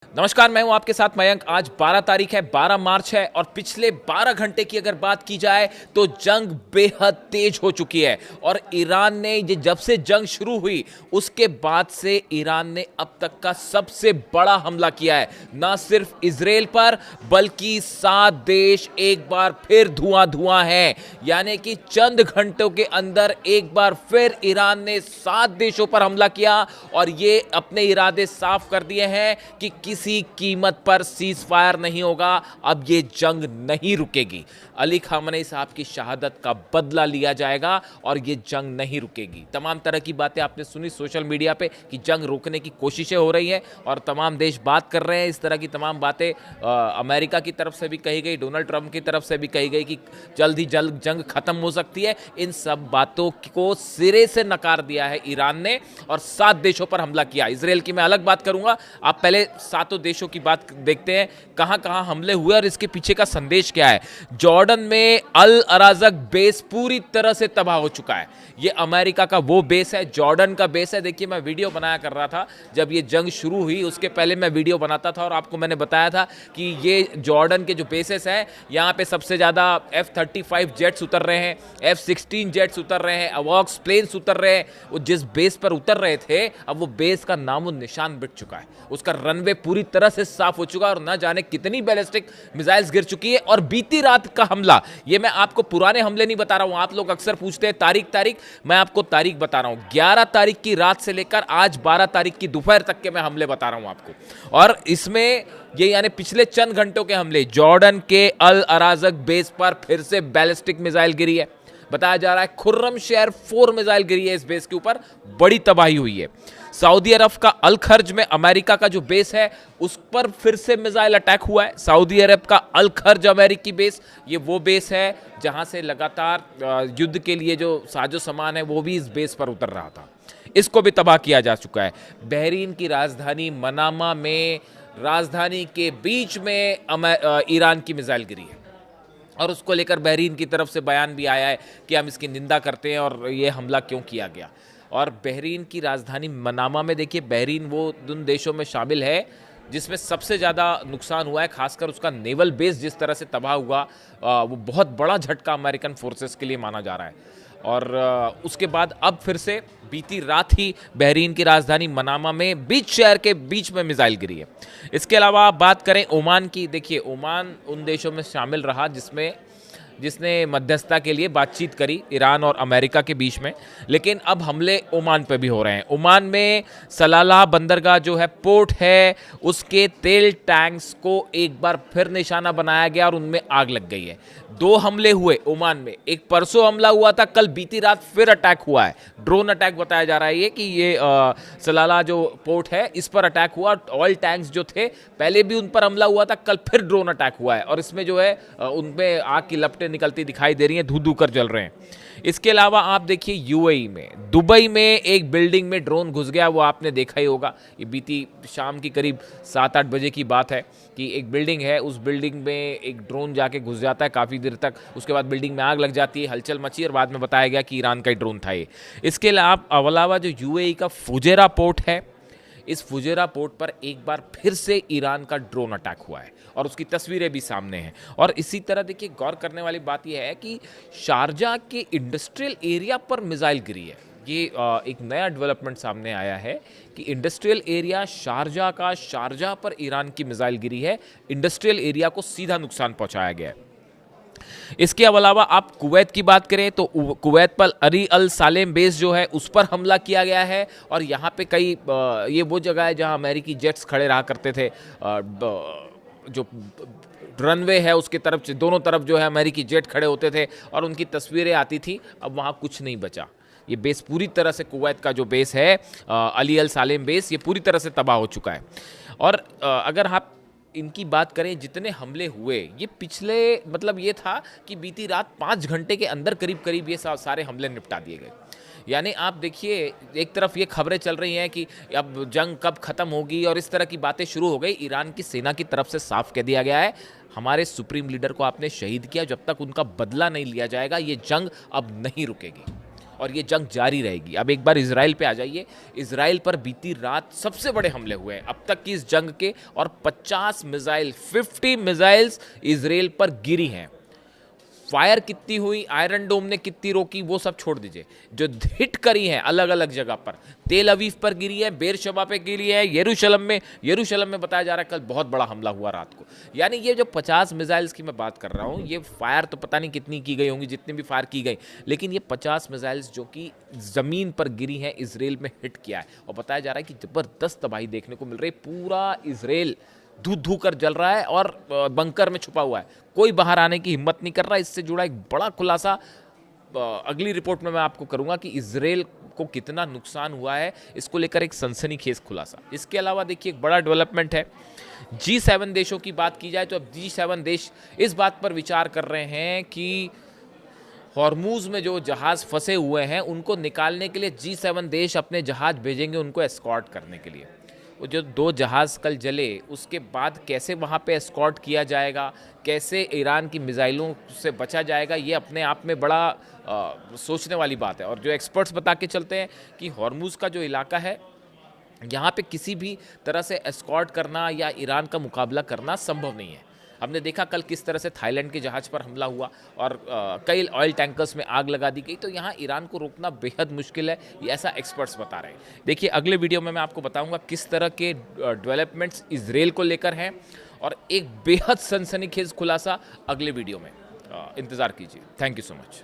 नमस्कार, मैं हूं आपके साथ मयंक। आज 12 तारीख है, 12 मार्च है और पिछले 12 घंटे की अगर बात की जाए तो जंग बेहद तेज हो चुकी है। और ईरान ने ये जब से जंग शुरू हुई उसके बाद से ईरान ने अब तक का सबसे बड़ा हमला किया है, ना सिर्फ इजराइल पर बल्कि 7 देश एक बार फिर धुआं धुआं है। यानी कि चंद घंटों के अंदर एक बार फिर ईरान ने 7 देशों पर हमला किया और ये अपने इरादे साफ कर दिए हैं कि किसी कीमत पर सीज फायर नहीं होगा। अब ये जंग नहीं रुकेगी। अली खामनेई साहब की शहादत का बदला लिया जाएगा और ये जंग नहीं रुकेगी। तमाम तरह की बातें आपने सुनी सोशल मीडिया पे कि जंग रोकने की कोशिशें हो रही हैं और तमाम देश बात कर रहे हैं। इस तरह की तमाम बातें अमेरिका की तरफ से भी कही गई, डोनाल्ड ट्रंप की तरफ से भी कही गई कि जल्द ही जल्द जंग खत्म हो सकती है। इन सब बातों को सिरे से नकार दिया है ईरान ने और 7 देशों पर हमला किया। इजराइल की मैं अलग बात करूंगा, आप पहले 7 देशों की बात देखते हैं कहां कहां हमले हुए और इसके पीछे का संदेश क्या है। जॉर्डन में अल अराजक बेस पूरी तरह से तबाह हो चुका है। ये अमेरिका का वो बेस है, जॉर्डन का बेस है। देखिए, मैं वीडियो बनाया कर रहा था जब ये जंग शुरू हुई, उसके पहले मैं वीडियो बनाता था और आपको मैंने बताया था कि ये जॉर्डन के जो बेसेस हैं यहाँ पे सबसे ज़्यादा F-35 जेट्स उतर रहे हैं, F-16 जेट्स उतर रहे हैं, अवॉक्स प्लेन्स उतर रहे हैं। वो जिस बेस पर उतर रहे थे अब वो बेस का नामो निशान मिट चुका है, उसका रनवे पूरी तरह से साफ हो चुका है और ना जाने कितनी बैलिस्टिक मिसाइल्स गिर चुकी है। और बीती रात का हमला, ये मैं आपको पुराने हमले नहीं बता रहा हूं। आप लोग अक्सर पूछते हैं तारीख, मैं आपको तारीख बता रहा हूं। 11 तारीख की रात से लेकर आज 12 तारीख की दोपहर तक के मैं हमले बता रहा हूं आपको। और इसमें ये यानी पिछले चंद घंटों के हमले, जॉर्डन के अल अराजक बेस पर फिर से बैलिस्टिक मिसाइल गिरी है। बताया जा रहा है खुर्रम शहर 4 मिसाइल गिरी है इस बेस के ऊपर, बड़ी तबाही हुई है। सऊदी अरब का अल खर्ज में अमेरिका का जो बेस है उस पर फिर से मिसाइल अटैक हुआ है। सऊदी अरब का अल खर्ज अमेरिकी बेस, ये वो बेस है जहां से लगातार युद्ध के लिए जो साजो सामान है वो भी इस बेस पर उतर रहा था। इसको भी तबाह किया जा चुका है। बहरीन की राजधानी मनामा में, राजधानी के बीच में ईरान की मिसाइल गिरी है और उसको लेकर बहरीन की तरफ से बयान भी आया है कि हम इसकी निंदा करते हैं और ये हमला क्यों किया गया। और बहरीन की राजधानी मनामा में देखिए, बहरीन वो उन देशों में शामिल है जिसमें सबसे ज़्यादा नुकसान हुआ है, खासकर उसका नेवल बेस जिस तरह से तबाह हुआ, वो बहुत बड़ा झटका अमेरिकन फोर्सेस के लिए माना जा रहा है। और उसके बाद अब फिर से बीती रात ही बहरीन की राजधानी मनामा में बीच शहर के बीच में मिसाइल गिरी है। इसके अलावा आप बात करें ओमान की, देखिए ओमान उन देशों में शामिल रहा जिसने मध्यस्थता के लिए बातचीत करी ईरान और अमेरिका के बीच में। लेकिन अब हमले ओमान पे भी हो रहे हैं। ओमान में सलाला बंदरगाह जो है, पोर्ट है, उसके तेल टैंक्स को एक बार फिर निशाना बनाया गया और उनमें आग लग गई है। 2 हमले हुए ओमान में, एक परसों हमला हुआ था, कल बीती रात फिर अटैक हुआ है। ड्रोन अटैक बताया जा रहा है ये कि ये सलाला जो पोर्ट है इस पर अटैक हुआ। ऑयल टैंक्स जो थे पहले भी उन पर हमला हुआ था, कल फिर ड्रोन अटैक हुआ है और इसमें जो है उनमें आग की लपटें निकलती दिखाई दे रही हैं, धू धू कर जल रहे हैं। इसके अलावा आप देखिए यूएई में, दुबई में एक बिल्डिंग में ड्रोन घुस गया, वो आपने देखा ही होगा। ये बीती शाम की करीब 7-8 बजे की बात है कि एक बिल्डिंग है, उस बिल्डिंग में एक ड्रोन जाके घुस जाता है काफ़ी देर तक, उसके बाद बिल्डिंग में आग लग जाती है, हलचल मची और बाद में बताया गया कि ईरान का ही ड्रोन था ये। इसके अलावा जो यूएई का फुजेरा पोर्ट है, इस फुजेरा पोर्ट पर एक बार फिर से ईरान का ड्रोन अटैक हुआ है और उसकी तस्वीरें भी सामने हैं। और इसी तरह देखिए, गौर करने वाली बात यह है कि शारजा के इंडस्ट्रियल एरिया पर मिसाइल गिरी है। ये एक नया डेवलपमेंट सामने आया है कि इंडस्ट्रियल एरिया शारजा पर ईरान की मिसाइल गिरी है। इंडस्ट्रियल एरिया को सीधा नुकसान पहुंचाया गया है। इसके अलावा आप कुवैत की बात करें तो कुवैत पर अरी अल सालेम बेस जो है उस पर हमला किया गया है और यहाँ पे कई ये वो जगह है जहाँ अमेरिकी जेट्स खड़े रहा करते थे। जो रनवे है उसके तरफ से दोनों तरफ जो है अमेरिकी जेट खड़े होते थे और उनकी तस्वीरें आती थी। अब वहाँ कुछ नहीं बचा। ये बेस पूरी तरह से, कुवैत का जो बेस है अली अल सालेम बेस, ये पूरी तरह से तबाह हो चुका है। और अगर आप इनकी बात करें, जितने हमले हुए ये पिछले, मतलब ये था कि बीती रात 5 घंटे के अंदर करीब करीब ये सारे हमले निपटा दिए गए। यानी आप देखिए, एक तरफ ये खबरें चल रही हैं कि अब जंग कब खत्म होगी और इस तरह की बातें शुरू हो गई। ईरान की सेना की तरफ से साफ कह दिया गया है, हमारे सुप्रीम लीडर को आपने शहीद किया, जब तक उनका बदला नहीं लिया जाएगा ये जंग अब नहीं रुकेगी। और ये जंग जारी रहेगी। अब एक बार इजराइल पे आ जाइए। इजराइल पर बीती रात सबसे बड़े हमले हुए हैं अब तक की इस जंग के, और 50 मिसाइल्स इजराइल पर गिरी हैं। फायर कितनी हुई, आयरन डोम ने कितनी रोकी, वो सब छोड़ दीजिए। जो हिट करी है अलग अलग जगह पर, तेल अवीव पर गिरी है, बेरशबा पे गिरी है, यरूशलम में बताया जा रहा है कल बहुत बड़ा हमला हुआ रात को। यानी ये जो 50 मिसाइल्स की मैं बात कर रहा हूँ, ये फायर तो पता नहीं कितनी की गई होंगी, जितनी भी फायर की गई, लेकिन ये 50 मिसाइल्स जो कि ज़मीन पर गिरी हैं इजराइल में हिट किया है। और बताया जा रहा है कि ज़बरदस्त तबाही देखने को मिल रही है। पूरा इजराइल धू कर जल रहा है और बंकर में छुपा हुआ है, कोई बाहर आने की हिम्मत नहीं कर रहा। इससे जुड़ा एक बड़ा खुलासा अगली रिपोर्ट में मैं आपको करूंगा कि इजराइल को कितना नुकसान हुआ है, इसको लेकर एक सनसनीखेज खुलासा। इसके अलावा देखिए एक बड़ा डेवलपमेंट है। G7 देशों की बात की जाए तो अब G7 देश इस बात पर विचार कर रहे हैं कि हॉर्मूज में जो जहाज फंसे हुए हैं उनको निकालने के लिए G7 देश अपने जहाज भेजेंगे उनको एस्कॉर्ट करने के लिए। वो जो 2 जहाज़ कल जले उसके बाद कैसे वहाँ पे एस्कॉर्ट किया जाएगा, कैसे ईरान की मिसाइलों से बचा जाएगा, ये अपने आप में बड़ा सोचने वाली बात है। और जो एक्सपर्ट्स बता के चलते हैं कि हॉर्मूज का जो इलाका है यहाँ पे किसी भी तरह से एस्कॉर्ट करना या ईरान का मुकाबला करना संभव नहीं है। हमने देखा कल किस तरह से थाईलैंड के जहाज़ पर हमला हुआ और कई ऑयल टैंकर्स में आग लगा दी गई। तो यहाँ ईरान को रोकना बेहद मुश्किल है, ये ऐसा एक्सपर्ट्स बता रहे हैं। देखिए अगले वीडियो में मैं आपको बताऊंगा किस तरह के डेवलपमेंट्स इजराइल को लेकर हैं, और एक बेहद सनसनीखेज खुलासा अगले वीडियो में इंतज़ार कीजिए। Thank you so much.